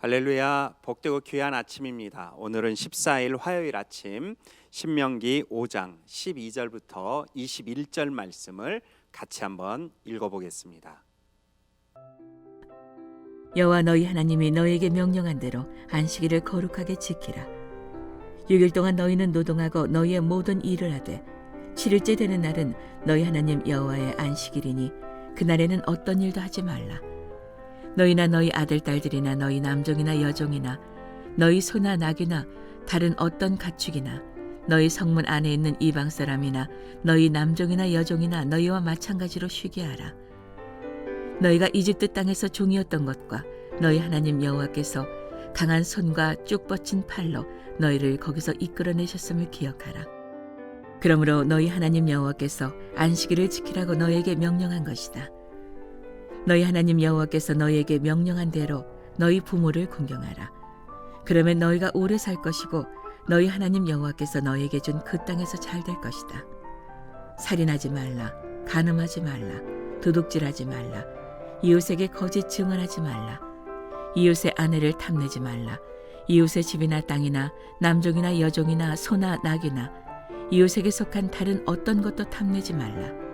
할렐루야, 복되고 귀한 아침입니다. 오늘은 14일 화요일 아침 신명기 5장 12절부터 21절 말씀을 같이 한번 읽어보겠습니다. 여호와 너희 하나님이 너희에게 명령한 대로 안식일을 거룩하게 지키라. 6일 동안 너희는 노동하고 너희의 모든 일을 하되 7일째 되는 날은 너희 하나님 여호와의 안식일이니 그날에는 어떤 일도 하지 말라. 너희나 너희 아들 딸들이나 너희 남종이나 여종이나 너희 소나 나귀나 다른 어떤 가축이나 너희 성문 안에 있는 이방 사람이나 너희 남종이나 여종이나 너희와 마찬가지로 쉬게 하라. 너희가 이집트 땅에서 종이었던 것과 너희 하나님 여호와께서 강한 손과 쭉 뻗친 팔로 너희를 거기서 이끌어내셨음을 기억하라. 그러므로 너희 하나님 여호와께서 안식일을 지키라고 너희에게 명령한 것이다. 너희 하나님 여호와께서 너희에게 명령한 대로 너희 부모를 공경하라. 그러면 너희가 오래 살 것이고 너희 하나님 여호와께서 너희에게 준 그 땅에서 잘 될 것이다. 살인하지 말라, 간음하지 말라, 도둑질하지 말라, 이웃에게 거짓 증언하지 말라, 이웃의 아내를 탐내지 말라, 이웃의 집이나 땅이나 남종이나 여종이나 소나 나귀나 이웃에게 속한 다른 어떤 것도 탐내지 말라.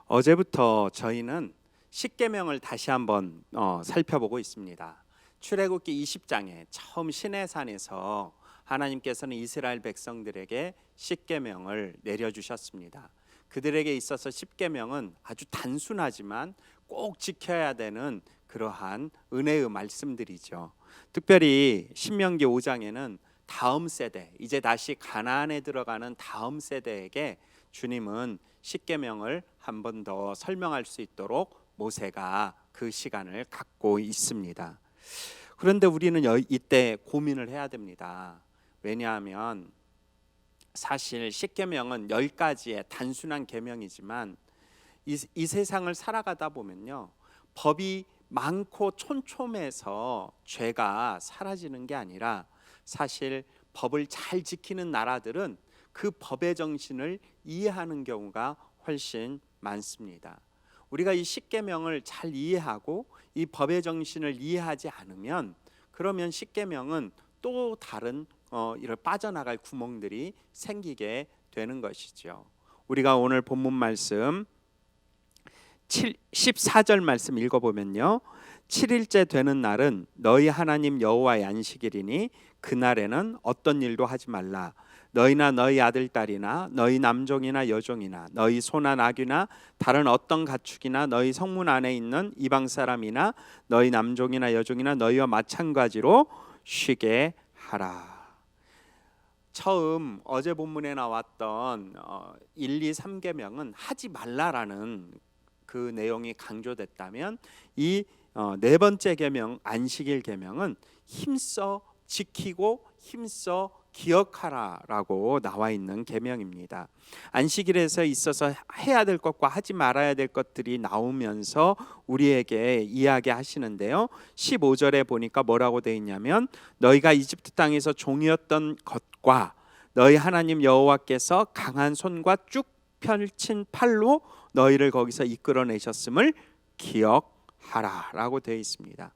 어제부터 저희는 십계명을 다시 한번 살펴보고 있습니다. 출애굽기 20장에 처음 시내산에서 하나님께서는 이스라엘 백성들에게 십계명을 내려주셨습니다. 그들에게 있어서 십계명은 아주 단순하지만 꼭 지켜야 되는 그러한 은혜의 말씀들이죠. 특별히 신명기 5장에는 다음 세대, 이제 다시 가나안에 들어가는 다음 세대에게 주님은 십계명을 한 번 더 설명할 수 있도록 모세가 그 시간을 갖고 있습니다. 그런데 우리는 이때 고민을 해야 됩니다. 왜냐하면 사실 십계명은 10가지의 단순한 계명이지만 이 세상을 살아가다 보면요, 법이 많고 촘촘해서 죄가 사라지는 게 아니라 사실 법을 잘 지키는 나라들은 그 법의 정신을 이해하는 경우가 훨씬 많습니다. 우리가 이 십계명을 잘 이해하고 이 법의 정신을 이해하지 않으면 그러면 십계명은 또 다른 이를 빠져나갈 구멍들이 생기게 되는 것이죠. 우리가 오늘 본문 말씀 14절 말씀 읽어보면요, 7일째 되는 날은 너희 하나님 여호와의 안식일이니 그날에는 어떤 일도 하지 말라. 너희나 너희 아들 딸이나 너희 남종이나 여종이나 너희 소나 나귀나 다른 어떤 가축이나 너희 성문 안에 있는 이방 사람이나 너희 남종이나 여종이나 너희와 마찬가지로 쉬게 하라. 처음 어제 본문에 나왔던 1, 2, 3계명은 하지 말라라는 그 내용이 강조됐다면 이 네 번째 계명 안식일 계명은 힘써 지키고 힘써 기억하라라고 나와 있는 계명입니다. 안식일에서 있어서 해야 될 것과 하지 말아야 될 것들이 나오면서 우리에게 이야기하시는데요. 15절에 보니까 뭐라고 되어 있냐면 너희가 이집트 땅에서 종이었던 것과 너희 하나님 여호와께서 강한 손과 쭉 펼친 팔로 너희를 거기서 이끌어내셨음을 기억하라라고 되어 있습니다.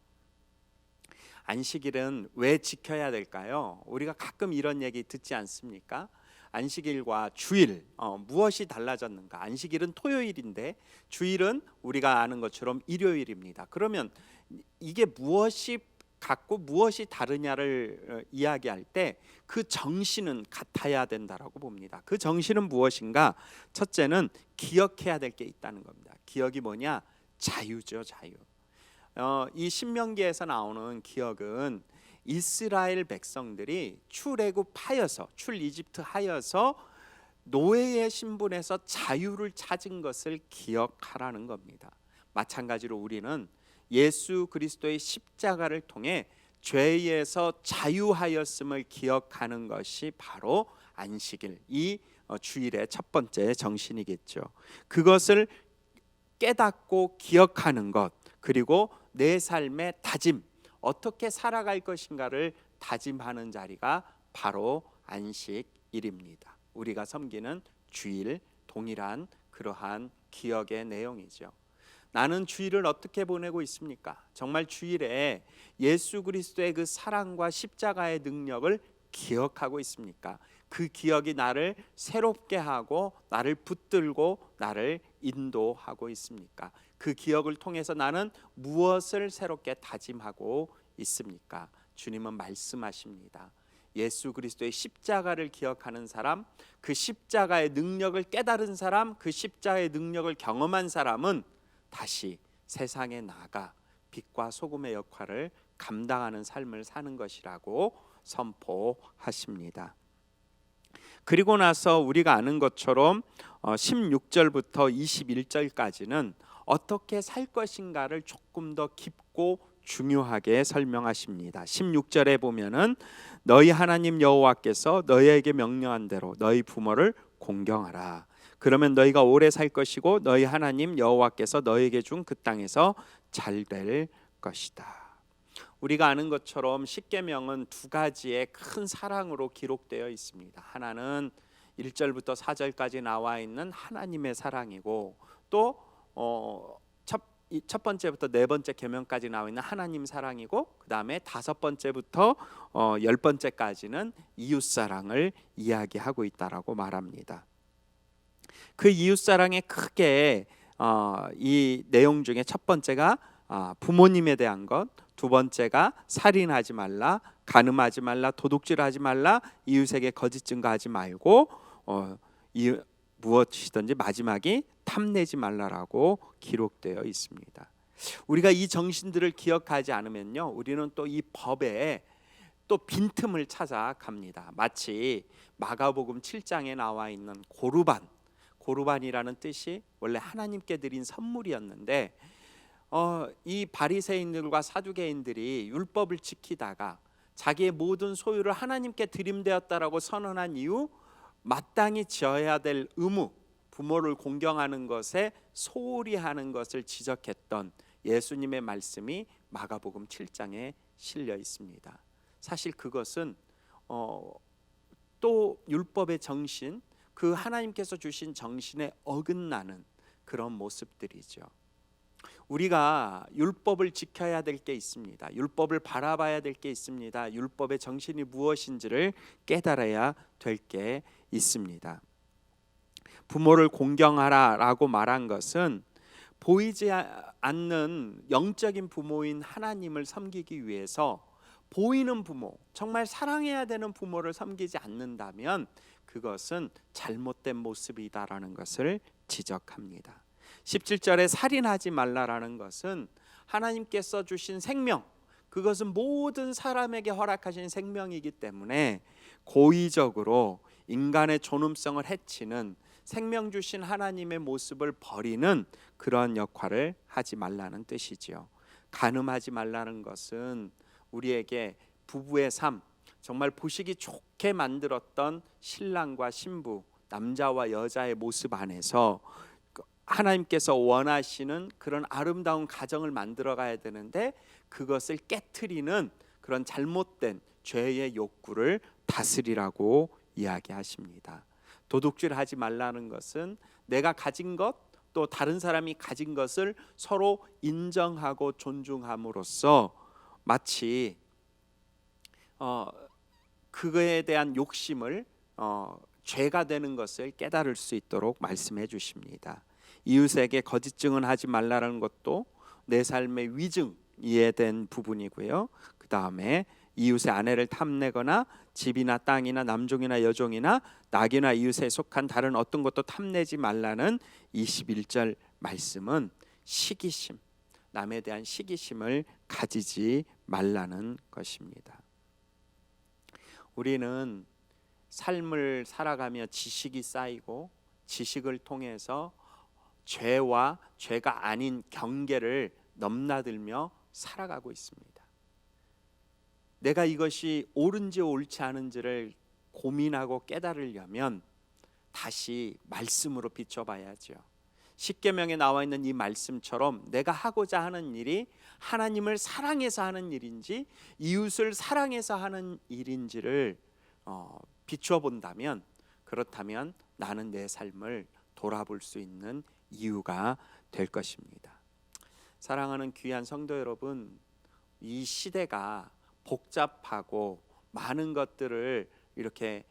안식일은 왜 지켜야 될까요? 우리가 가끔 이런 얘기 듣지 않습니까? 안식일과 주일 무엇이 달라졌는가? 안식일은 토요일인데 주일은 우리가 아는 것처럼 일요일입니다. 그러면 이게 무엇이 같고 무엇이 다르냐를 이야기할 때 그 정신은 같아야 된다라고 봅니다. 그 정신은 무엇인가? 첫째는 기억해야 될 게 있다는 겁니다. 기억이 뭐냐? 자유죠, 자유. 이 신명기에서 나오는 기억은 이스라엘 백성들이 출애굽하여서 출이집트 하여서 노예의 신분에서 자유를 찾은 것을 기억하라는 겁니다. 마찬가지로 우리는 예수 그리스도의 십자가를 통해 죄에서 자유하였음을 기억하는 것이 바로 안식일, 이 주일의 첫 번째 정신이겠죠. 그것을 깨닫고 기억하는 것, 그리고 내 삶의 다짐, 어떻게 살아갈 것인가를 다짐하는 자리가 바로 안식일입니다. 우리가 섬기는 주일 동일한 그러한 기억의 내용이죠. 나는 주일을 어떻게 보내고 있습니까? 정말 주일에 예수 그리스도의 그 사랑과 십자가의 능력을 기억하고 있습니까? 그 기억이 나를 새롭게 하고 나를 붙들고 나를 인도하고 있습니까? 그 기억을 통해서 나는 무엇을 새롭게 다짐하고 있습니까? 주님은 말씀하십니다. 예수 그리스도의 십자가를 기억하는 사람, 그 십자가의 능력을 깨달은 사람, 그 십자가의 능력을 경험한 사람은 다시 세상에 나가 빛과 소금의 역할을 감당하는 삶을 사는 것이라고 선포하십니다. 그리고 나서 우리가 아는 것처럼 16절부터 21절까지는 어떻게 살 것인가를 조금 더 깊고 중요하게 설명하십니다. 16절에 보면은 너희 하나님 여호와께서 너희에게 명령한 대로 너희 부모를 공경하라. 그러면 너희가 오래 살 것이고 너희 하나님 여호와께서 너희에게 준 그 땅에서 잘 될 것이다. 우리가 아는 것처럼 십계명은 두 가지의 큰 사랑으로 기록되어 있습니다. 하나는 1절부터 4절까지 나와 있는 하나님의 사랑이고 또 첫 번째부터 네 번째 계명까지 나와 있는 하나님 사랑이고 그 다음에 다섯 번째부터 열 번째까지는 이웃 사랑을 이야기하고 있다라고 말합니다. 그 이웃 사랑의 크게 이 내용 중에 첫 번째가 부모님에 대한 것, 두 번째가 살인하지 말라, 간음하지 말라, 도둑질하지 말라, 이웃에게 거짓 증거하지 말고 무엇이든지 마지막이 탐내지 말라라고 기록되어 있습니다. 우리가 이 정신들을 기억하지 않으면요, 우리는 또 이 법에 또 빈틈을 찾아갑니다. 마치 마가복음 7장에 나와 있는 고르반이라는 뜻이 원래 하나님께 드린 선물이었는데 이 바리새인들과 사두개인들이 율법을 지키다가 자기의 모든 소유를 하나님께 드림되었다라고 선언한 이후 마땅히 지어야 될 의무, 부모를 공경하는 것에 소홀히 하는 것을 지적했던 예수님의 말씀이 마가복음 7장에 실려 있습니다. 사실 그것은 또 율법의 정신, 그 하나님께서 주신 정신에 어긋나는 그런 모습들이죠. 우리가 율법을 지켜야 될 게 있습니다. 율법을 바라봐야 될 게 있습니다. 율법의 정신이 무엇인지를 깨달아야 될 게 있습니다. 부모를 공경하라라고 말한 것은 보이지 않는 영적인 부모인 하나님을 섬기기 위해서 보이는 부모, 정말 사랑해야 되는 부모를 섬기지 않는다면 그것은 잘못된 모습이다라는 것을 지적합니다. 17절에 살인하지 말라라는 것은 하나님께서 주신 생명, 그것은 모든 사람에게 허락하신 생명이기 때문에 고의적으로 인간의 존엄성을 해치는 생명 주신 하나님의 모습을 버리는 그런 역할을 하지 말라는 뜻이지요. 간음하지 말라는 것은 우리에게 부부의 삶, 정말 보시기 좋게 만들었던 신랑과 신부, 남자와 여자의 모습 안에서 하나님께서 원하시는 그런 아름다운 가정을 만들어 가야 되는데 그것을 깨트리는 그런 잘못된 죄의 욕구를 다스리라고 이야기하십니다. 도둑질하지 말라는 것은 내가 가진 것, 또 다른 사람이 가진 것을 서로 인정하고 존중함으로써 마치 그거에 대한 욕심을 죄가 되는 것을 깨달을 수 있도록 말씀해 주십니다. 이웃에게 거짓 증언하지 말라는 것도 내 삶의 위증에 대한 부분이고요. 그 다음에 이웃의 아내를 탐내거나 집이나 땅이나 남종이나 여종이나 낙이나 이웃에 속한 다른 어떤 것도 탐내지 말라는 21절 말씀은 시기심, 남에 대한 시기심을 가지지 말라는 것입니다. 우리는 삶을 살아가며 지식이 쌓이고 지식을 통해서 죄와 죄가 아닌 경계를 넘나들며 살아가고 있습니다. 내가 이것이 옳은지 옳지 않은지를 고민하고 깨달으려면 다시 말씀으로 비춰봐야죠. 십계명에 나와 있는 이 말씀처럼 내가 하고자 하는 일이 하나님을 사랑해서 하는 일인지 이웃을 사랑해서 하는 일인지를 비추어 본다면, 그렇다면 나는 내 삶을 돌아볼 수 있는 이유가 될 것입니다. 사랑하는 귀한 성도 여러분, 이 시대가 복잡하고 많은 것들을 이렇게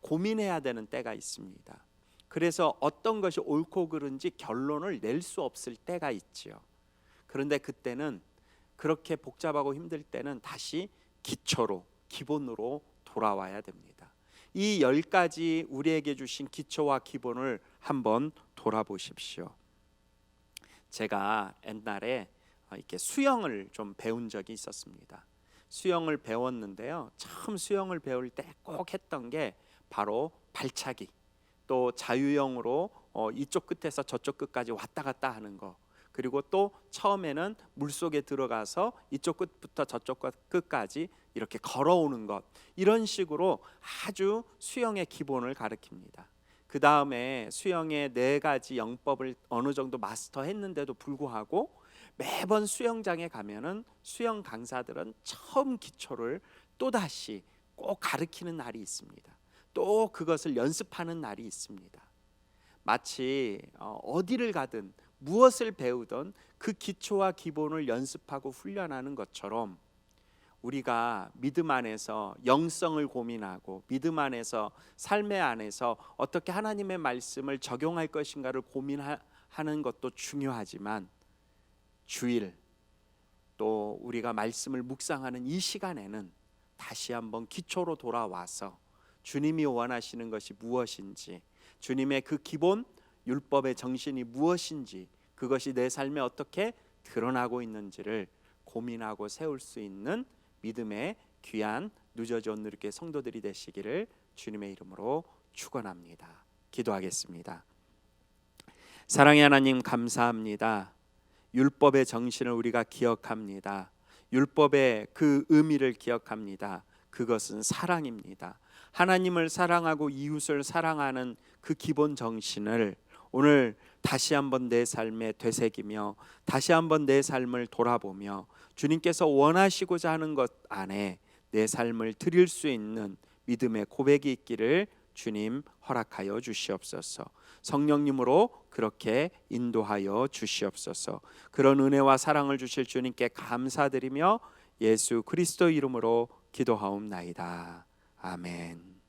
고민해야 되는 때가 있습니다. 그래서 어떤 것이 옳고 그른지 결론을 낼 수 없을 때가 있지요. 그런데 그때는, 그렇게 복잡하고 힘들 때는 다시 기초로, 기본으로 돌아와야 됩니다. 이 10가지 우리에게 주신 기초와 기본을 한번 돌아보십시오. 제가 옛날에 이렇게 수영을 좀 배운 적이 있었습니다. 수영을 배웠는데요, 처음 수영을 배울 때 꼭 했던 게 바로 발차기, 또 자유형으로 이쪽 끝에서 저쪽 끝까지 왔다 갔다 하는 거, 그리고 또 처음에는 물속에 들어가서 이쪽 끝부터 저쪽 끝까지 이렇게 걸어오는 것, 이런 식으로 아주 수영의 기본을 가르칩니다. 그 다음에 수영의 4가지 영법을 어느 정도 마스터했는데도 불구하고 매번 수영장에 가면은 수영 강사들은 처음 기초를 또다시 꼭 가르치는 날이 있습니다. 또 그것을 연습하는 날이 있습니다. 마치 어디를 가든 무엇을 배우든 그 기초와 기본을 연습하고 훈련하는 것처럼, 우리가 믿음 안에서 영성을 고민하고 믿음 안에서 삶의 안에서 어떻게 하나님의 말씀을 적용할 것인가를 고민하는 것도 중요하지만, 주일 또 우리가 말씀을 묵상하는 이 시간에는 다시 한번 기초로 돌아와서 주님이 원하시는 것이 무엇인지, 주님의 그 기본 율법의 정신이 무엇인지, 그것이 내 삶에 어떻게 드러나고 있는지를 고민하고 세울 수 있는 믿음의 귀한 늦어져 온 누리교회 성도들이 되시기를 주님의 이름으로 축원합니다. 기도하겠습니다. 사랑의 하나님, 감사합니다. 율법의 정신을 우리가 기억합니다. 율법의 그 의미를 기억합니다. 그것은 사랑입니다. 하나님을 사랑하고 이웃을 사랑하는 그 기본 정신을 오늘 다시 한번 내 삶에 되새기며, 다시 한번 내 삶을 돌아보며, 주님께서 원하시고자 하는 것 안에 내 삶을 드릴 수 있는 믿음의 고백이 있기를 주님 허락하여 주시옵소서. 성령님으로 그렇게 인도하여 주시옵소서. 그런 은혜와 사랑을 주실 주님께 감사드리며 예수 그리스도 이름으로 기도하옵나이다. 아멘.